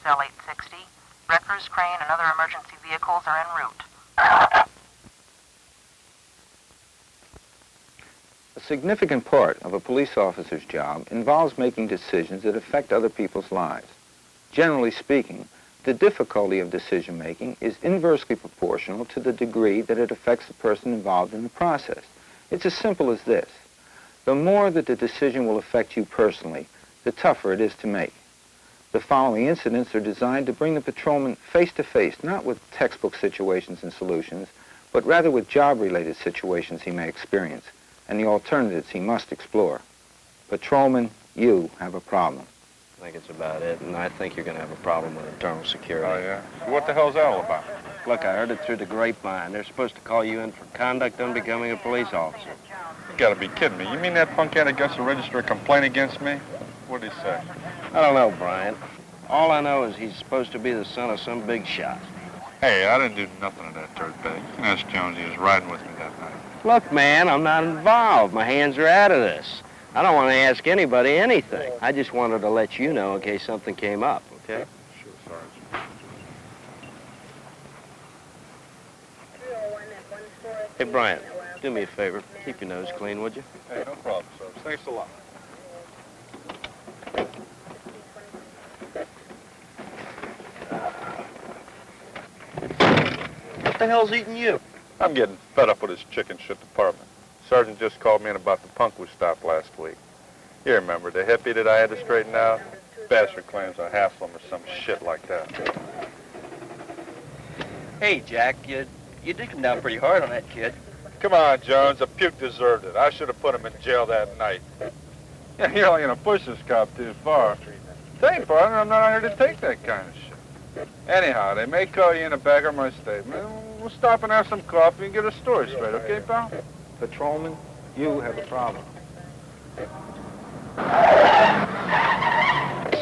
cell 860. Wreckers, crane, and other emergency vehicles are en route. A significant part of a police officer's job involves making decisions that affect other people's lives. Generally speaking, the difficulty of decision-making is inversely proportional to the degree that it affects the person involved in the process. It's as simple as this. The more that the decision will affect you personally, the tougher it is to make. The following incidents are designed to bring the patrolman face-to-face, not with textbook situations and solutions, but rather with job-related situations he may experience and the alternatives he must explore. Patrolman, you have a problem. I think it's about it, and I think you're going to have a problem with internal security. Oh, yeah? What the hell's that all about? Look, I heard it through the grapevine. They're supposed to call you in for conduct unbecoming a police officer. You gotta be kidding me. You mean that punk had to register a complaint against me? What'd he say? I don't know, Brian. All I know is he's supposed to be the son of some big shot. Hey, I didn't do nothing to that dirtbag. You can ask Jones. He was riding with me that night. Look, man, I'm not involved. My hands are out of this. I don't want to ask anybody anything. I just wanted to let you know in case something came up, okay? Sure, Sergeant. Hey, Brian, do me a favor. Keep your nose clean, would you? Hey, no problem, Sergeant. Thanks a lot. What the hell's eating you? I'm getting fed up with this chicken shit department. Sergeant just called me in about the punk we stopped last week. You remember, the hippie that I had to straighten out? Bastard claims I hassled him or some shit like that. Hey, Jack, you did come down pretty hard on that kid. Come on, Jones. The puke deserved it. I should have put him in jail that night. Yeah, you're only gonna push this cop too far. Say, partner, I'm not out here to take that kind of shit. Anyhow, they may call you in to back up my statement. We'll stop and have some coffee and get our story straight, okay, pal? Patrolman, you have a problem.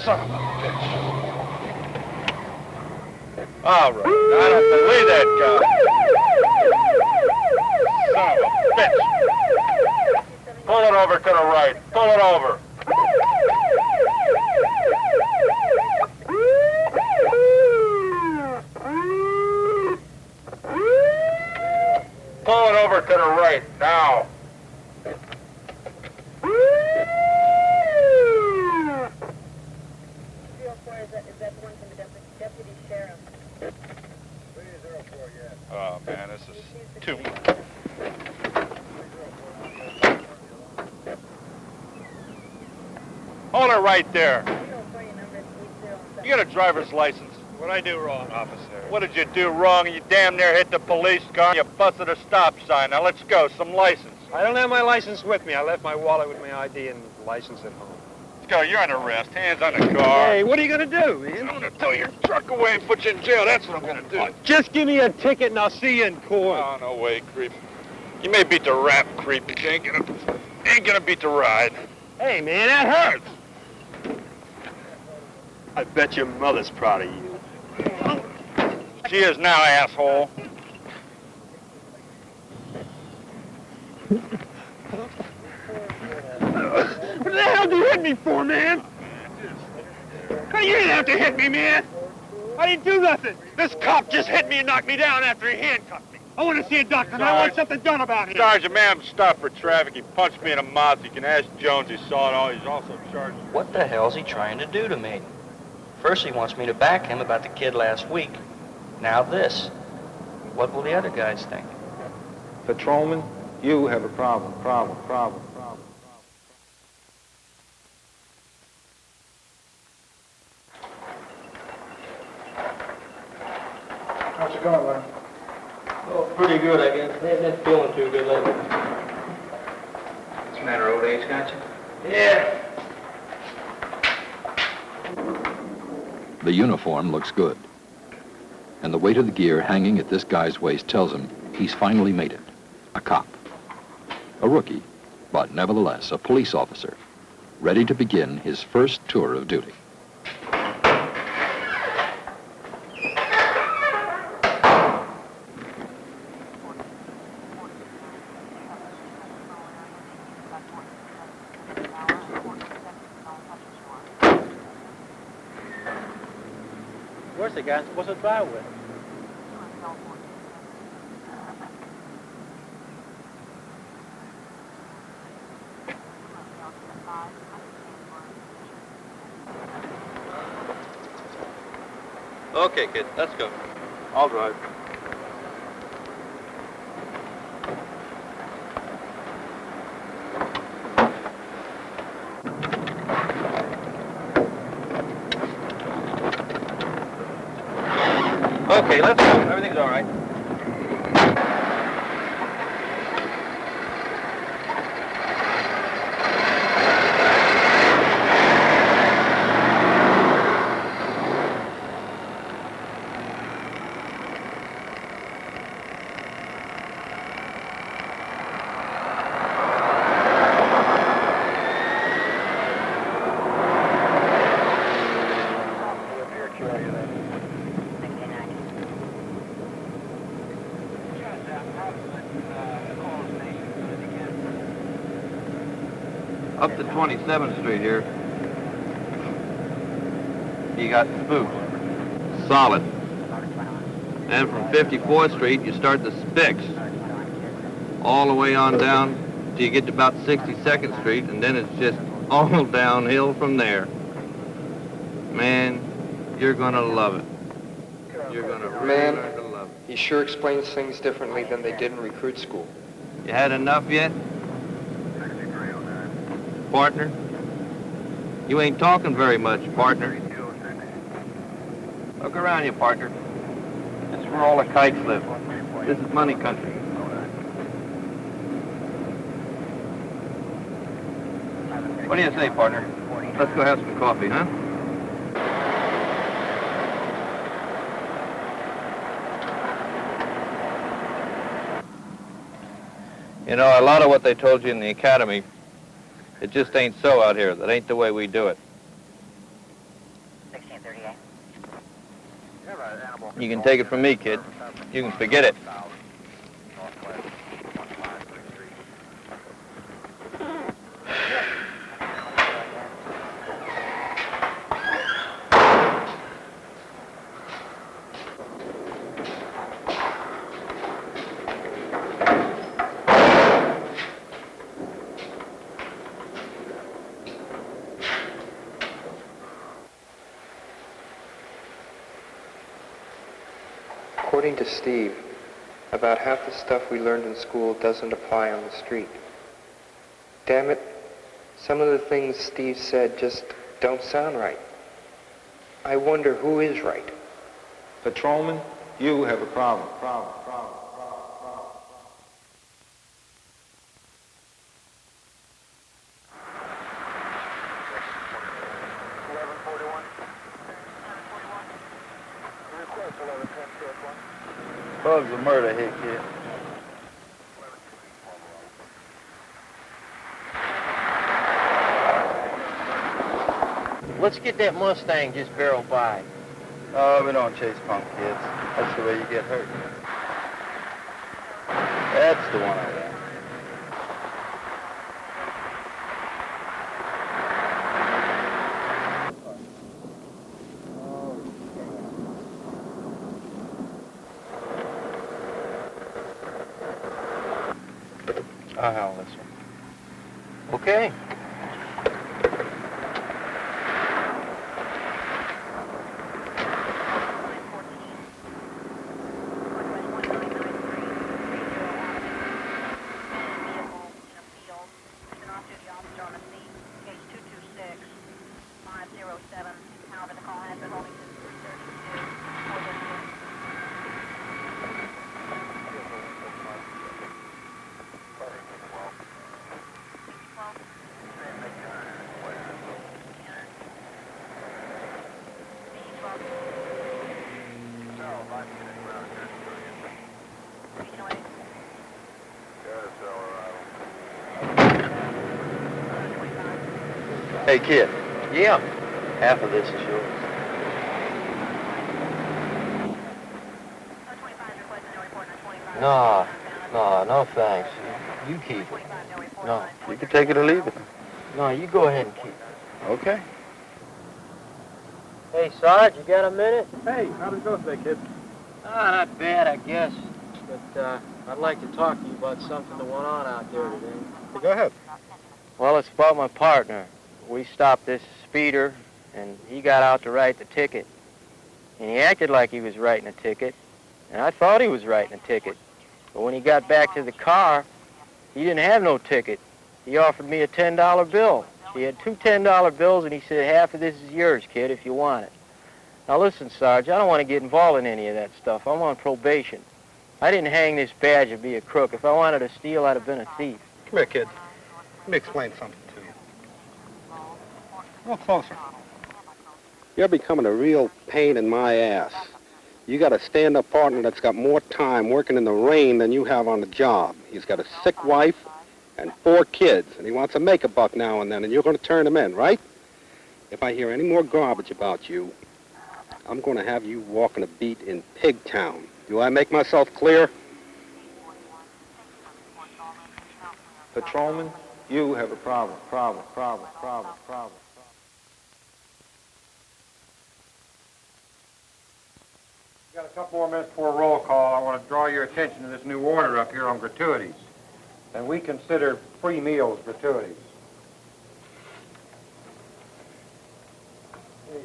Son of a bitch. All right, I don't believe that guy. Son of a bitch. Pull it over to the right. Pull it over. Pull it over to the right, now. Oh, man, this is too much. Hold it right there. You got a driver's license. What'd I do wrong, officer? What did you do wrong? You damn near hit the police car. You busted a stop sign. Now, let's go. Some license. I don't have my license with me. I left my wallet with my ID and license at home. Let's go. You're under arrest. Hands on the car. Hey, what are you going to do, man? I'm going to tow your truck away and put you in jail. That's what I'm going to do. Just give me a ticket and I'll see you in court. Oh, no way, creep. You may beat the rap, creep, but you ain't gonna beat the ride. Hey, man, that hurts. I bet your mother's proud of you. She is now, asshole. What the hell did you hit me for, man? You didn't have to hit me, man. I didn't do nothing. This cop just hit me and knocked me down after he handcuffed me. I want to see a doctor, and I want something done about it. Sergeant, man, I'm stopped for traffic. He punched me in the mouth. You can ask Jones. He saw it all. He's also charged. What the hell's he trying to do to me? First he wants me to back him about the kid last week. Now this. What will the other guys think? Patrolman, you have a problem. How's it going, man? Oh, pretty good, I guess. I haven't been feeling too good lately. What's the matter, old age got you? Yeah. The uniform looks good. And the weight of the gear hanging at this guy's waist tells him he's finally made it. A cop. A rookie, but nevertheless a police officer, ready to begin his first tour of duty. course the guy's supposed to drive with. Okay, kid, let's go. I'll drive. Okay, let's go. Everything's all right. Up to 27th Street here. You got spooked. Solid. And from 54th Street, you start the Spicks. All the way on down till you get to about 62nd Street, and then it's just all downhill from there. Man, you're gonna love it. You're gonna really learn to love it. He sure explains things differently than they did in recruit school. You had enough yet? Partner? You ain't talking very much, partner. Look around you, partner. This is where all the kites live. This is money country. What do you say, partner? Let's go have some coffee, huh? You know, a lot of what they told you in the academy, it just ain't so out here. That ain't the way we do it. 1638. You can take it from me, kid. You can forget it. According to Steve, about half the stuff we learned in school doesn't apply on the street. Damn it, some of the things Steve said just don't sound right. I wonder who is right. Patrolman, you have a problem. Bug's a murder here, kid. Let's get that Mustang just barreled by. Oh, we don't chase punk kids. That's the way you get hurt. That's the one I want. I'll handle this one. Okay. Hey, kid. Yeah. Half of this is yours. No, thanks. You keep it. No. You can take it or leave it. No, you go ahead and keep it. Okay. Hey, Sarge, you got a minute? Hey, how did it go today, kid? Not bad, I guess. But I'd like to talk to you about something that went on out there today. Hey, go ahead. Well, it's about my partner. We stopped this speeder, and he got out to write the ticket. And he acted like he was writing a ticket, and I thought he was writing a ticket. But when he got back to the car, he didn't have no ticket. He offered me a $10 bill. He had two $10 bills, and he said, half of this is yours, kid, if you want it. Now listen, Sarge, I don't want to get involved in any of that stuff. I'm on probation. I didn't hang this badge to be a crook. If I wanted to steal, I'd have been a thief. Come here, kid. Let me explain something to you. A little closer. You're becoming a real pain in my ass. You got a stand-up partner that's got more time working in the rain than you have on the job. He's got a sick wife and 4 kids, and he wants to make a buck now and then, and you're going to turn him in, right? If I hear any more garbage about you, I'm going to have you walking a beat in Pigtown. Do I make myself clear? Patrolman, you have a problem. We've got a couple more minutes before roll call. I want to draw your attention to this new order up here on gratuities. And we consider free meals gratuities.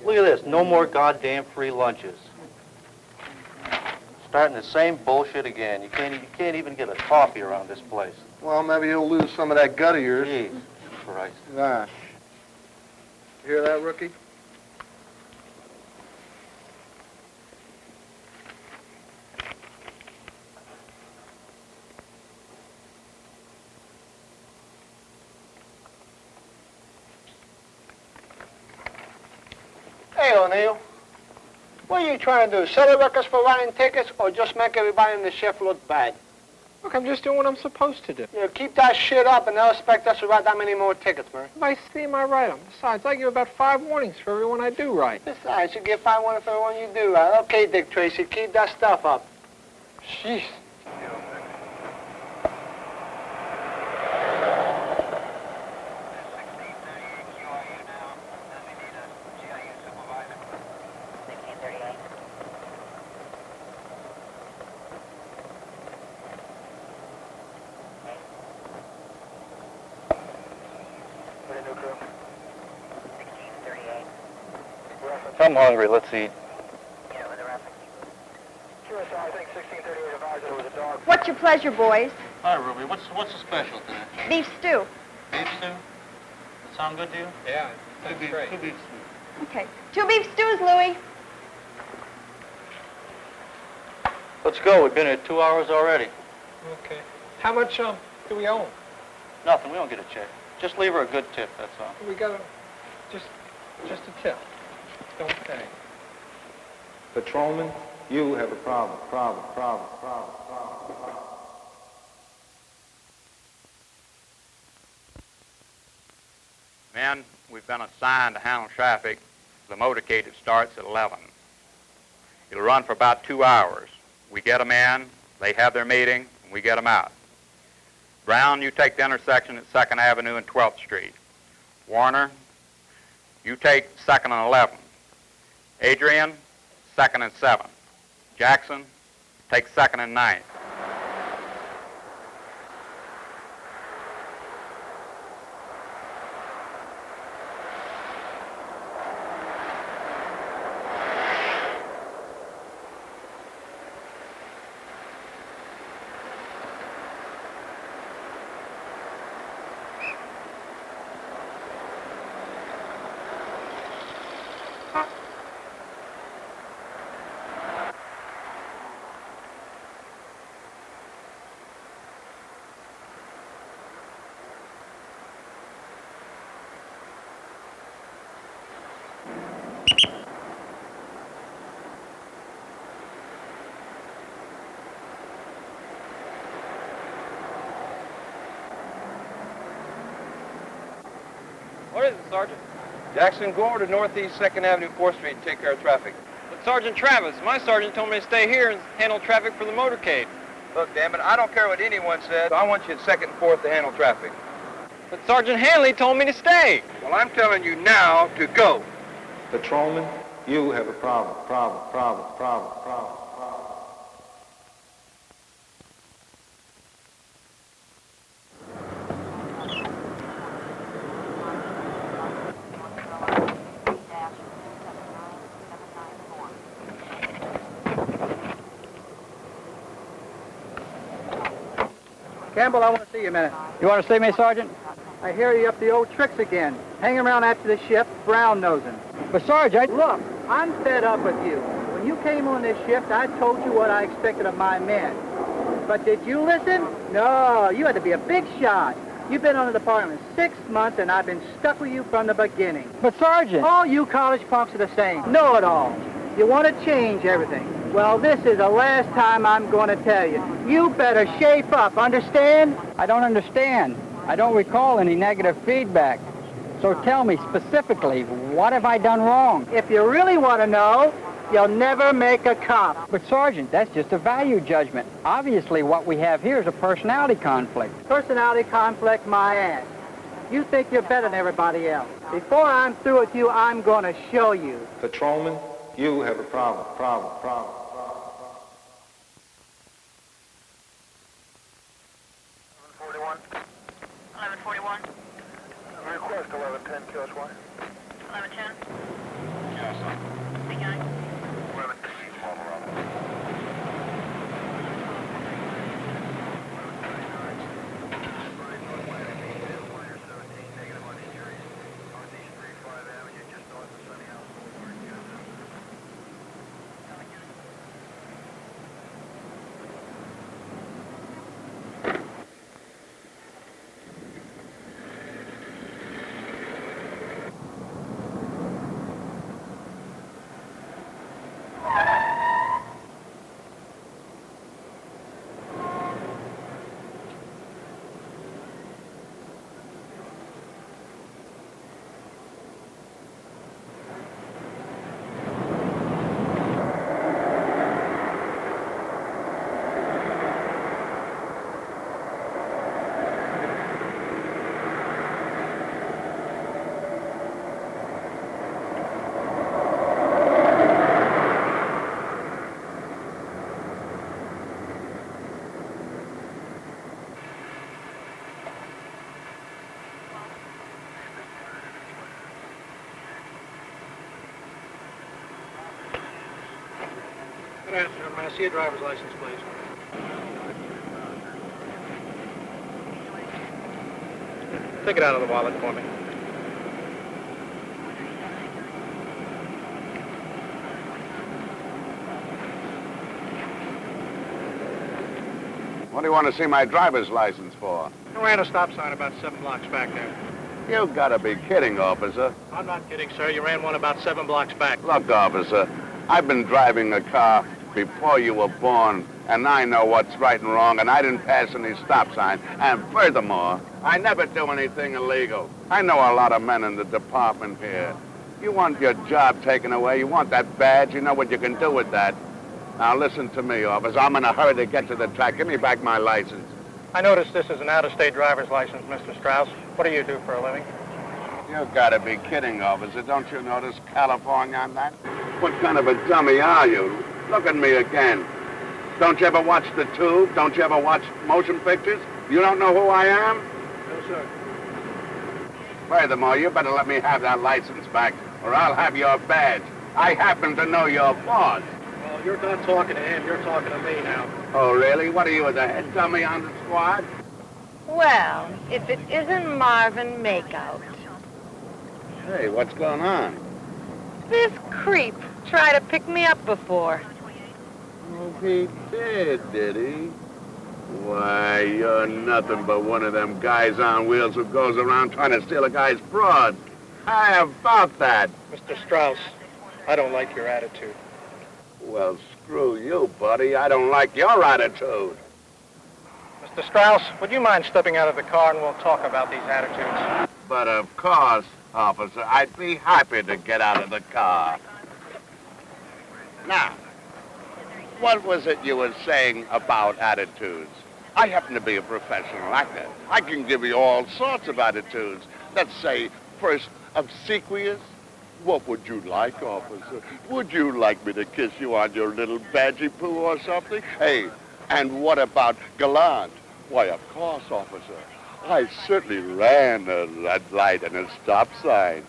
Look at this, no more goddamn free lunches. Starting the same bullshit again. You can't even get a coffee around this place. Well, maybe he'll lose some of that gut of yours. Jeez Christ. Gosh. You hear that, rookie? Hey, O'Neill. What are you trying to do? Sell the records for writing tickets or just make everybody in the shift look bad? Look, I'm just doing what I'm supposed to do. Yeah, keep that shit up and they'll expect us to write that many more tickets, Murray. If I see them, I write them. Besides, I give about 5 warnings for everyone I do write. Besides, you get 5 warnings for everyone you do right. Okay, Dick Tracy, keep that stuff up. Jeez. I'm hungry. Let's eat. What's your pleasure, boys? Hi, Ruby. What's the special today? Beef stew. Beef stew? That sound good to you? Yeah, that's great. 2 beef stew. Okay. 2 beef stews, Louie. Let's go. We've been here 2 hours already. Okay. How much do we owe? Nothing. We don't get a check. Just leave her a good tip, that's all. We got just a tip. Don't pay. Patrolman, you have a problem. Men, we've been assigned to handle traffic. The motorcade that starts at 11. It'll run for about 2 hours. We get them in, they have their meeting, and we get them out. Brown, you take the intersection at 2nd Avenue and 12th Street. Warner, you take 2nd and 11th. Adrian, 2nd and 7th. Jackson, take 2nd and 9th. What is it, Sergeant? Jackson, go over to Northeast 2nd Avenue, 4th Street and take care of traffic. But Sergeant Travis, my sergeant told me to stay here and handle traffic for the motorcade. Look, damn it, I don't care what anyone says. I want you at 2nd and 4th to handle traffic. But Sergeant Hanley told me to stay. Well, I'm telling you now to go. Patrolman, You have a problem. Campbell, I want to see you a minute. You want to see me, Sergeant? I hear you up the old tricks again. Hanging around after the shift, brown-nosing. But, Sergeant... Look, I'm fed up with you. When you came on this shift, I told you what I expected of my men. But did you listen? No, you had to be a big shot. You've been on the department 6 months, and I've been stuck with you from the beginning. But, Sergeant... All you college punks are the same. Know-it-all. You want to change everything. Well, this is the last time I'm going to tell you. You better shape up, understand? I don't understand. I don't recall any negative feedback. So tell me specifically, what have I done wrong? If you really want to know, you'll never make a cop. But, Sergeant, that's just a value judgment. Obviously, what we have here is a personality conflict. Personality conflict, my ass. You think you're better than everybody else. Before I'm through with you, I'm going to show you. Patrolman, you have a problem. 1141. Request 1110, QSY. 1110. Yes, sir. Beginning. 1110, Woroner. Good afternoon. May I see your driver's license, please? Take it out of the wallet for me. What do you want to see my driver's license for? I ran a stop sign about 7 blocks back there. You gotta be kidding, officer. I'm not kidding, sir. You ran one about 7 blocks back. Look, officer, I've been driving a car before you were born, and I know what's right and wrong, and I didn't pass any stop sign. And furthermore, I never do anything illegal. I know a lot of men in the department here. You want your job taken away, you want that badge, you know what you can do with that. Now listen to me, officer. I'm in a hurry to get to the track. Give me back my license. I noticed this is an out-of-state driver's license, Mr. Strauss. What do you do for a living? You gotta be kidding, officer. Don't you notice California on that? What kind of a dummy are you? Look at me again. Don't you ever watch the Tube? Don't you ever watch motion pictures? You don't know who I am? No, sir. Furthermore, you better let me have that license back, or I'll have your badge. I happen to know your boss. Well, you're not talking to him. You're talking to me now. Oh, really? What are you, the head dummy on the squad? Well, if it isn't Marvin Makeout. Hey, what's going on? This creep tried to pick me up before. Oh, he did he? Why, you're nothing but one of them guys on wheels who goes around trying to steal a guy's broad. How about that? Mr. Strauss, I don't like your attitude. Well, screw you, buddy. I don't like your attitude. Mr. Strauss, would you mind stepping out of the car and we'll talk about these attitudes? But of course, officer, I'd be happy to get out of the car. Now, what was it you were saying about attitudes? I happen to be a professional actor. I can give you all sorts of attitudes. Let's say, first, obsequious, What would you like, officer? Would you like me to kiss you on your little badgy poo or something? Hey, and what about gallant? Why, of course, officer. I certainly ran a red light and a stop sign.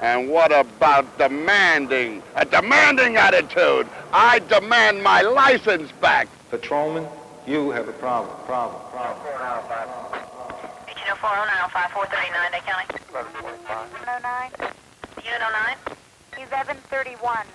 And what about demanding? A demanding attitude. I demand my license back. Patrolman, you have a problem. 1804-0905-439, Dade County. 1145. 109. Unit 09. 1131.